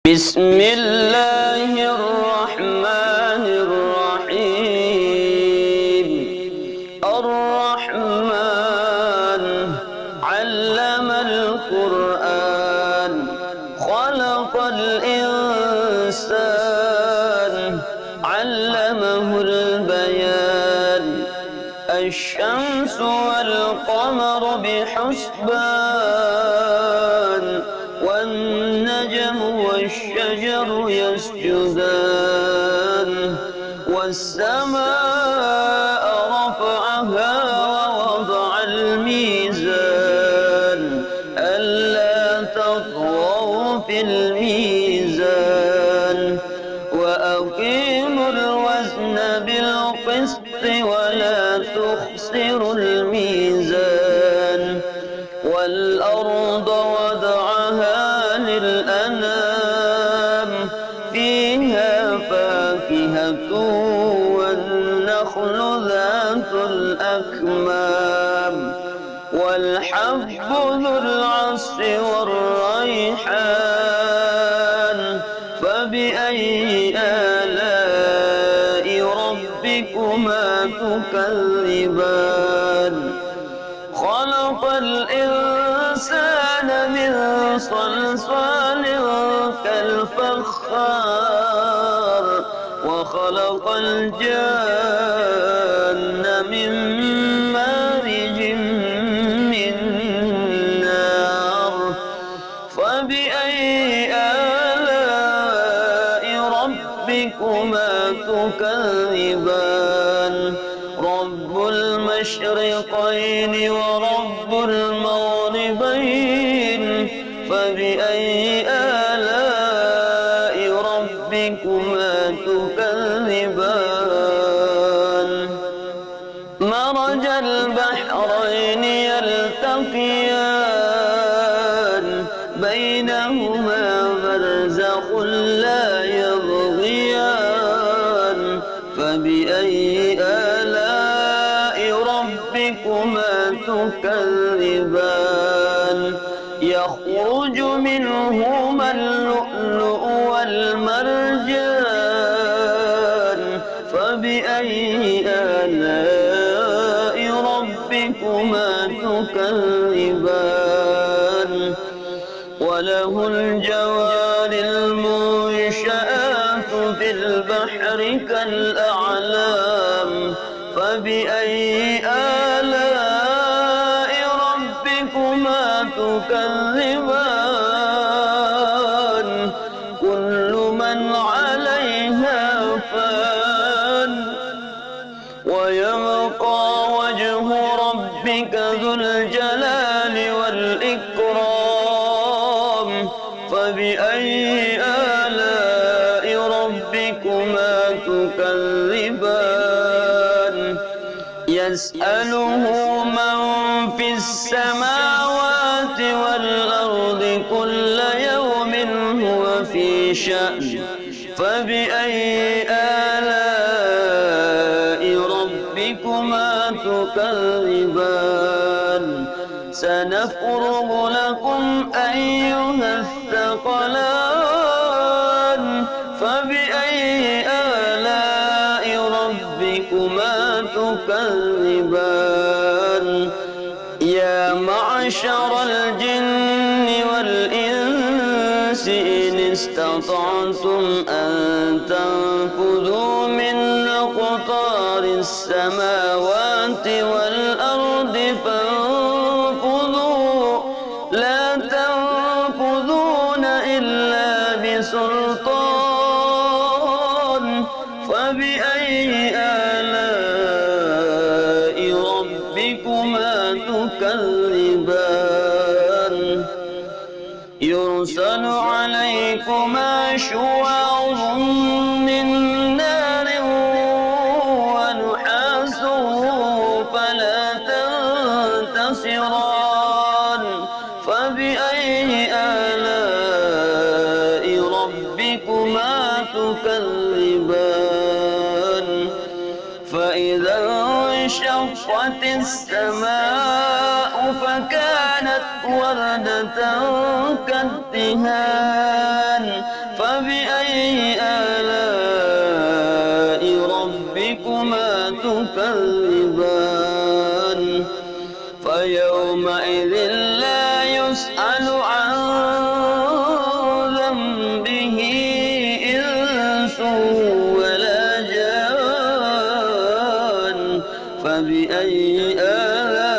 بسم الله الرحمن الرحيم. الرحمن علم القرآن خلق الإنسان علمه البيان. الشمس والقمر بحسبان والنجم والشجر يسجدان. والسماء رفعها ووضع الميزان ألا تطغوا في الميزان وأقيموا الوزن بالقسط ولا تخسروا الميزان. والأرض وضعها للأنام فيها فاكهة والنخل ذات الأكمام والحب ذو العصف والريحان. فبأي آلاء ربكما تكذبان؟ خلق الإنسان من صلصال كالفخار وخلق الجان من مارج من نار. فبأي آلاء ربكما تكذبان؟ رب المشرقين ورب المغربين. فبأي آلاء ربكما تكذبان؟ مرج البحرين يلتقيان بينهما برزخ لا يبغيان. فبأي آلاء ربكما تكذبان؟ يخرج منهما اللؤلؤ والمرجان. فبأي آلاء ربكما تكذبان؟ وله الجوار المنشآت في البحر كالأعلام. فبأي آلاء ربكما تكذبان؟ كل من عليها فان ويبقى وجه ربك ذو الجلال والإكرام. فبأي آلاء ربكما تكذبان؟ يسأله من في السماوات والأرض كل يوم هو في شأن. فبأي آلاء ربكما تكذبان؟ سنفرغ لكم أيها الثقلان. فبأي آلاء ربكما تكذبان؟ يا معشر الجن والإنس إن استطعتم أن تنفذوا من أقطار السماوات والأرض فانفذوا لا تنفذون إلا بسلطان. فبأي آلاء ربكما تكذبان؟ يرسل عليكما شواظ من نار ونحاس فلا تنتصران. فبأي آلاء ربكما تكذبان؟ فإذا انشقت السماء فكانت وردة كالدهان. فبأي آلاء ربكما تكذبان فيومئذ لا يسأل عن ذنبه إنس ولا جان فبأي آلاء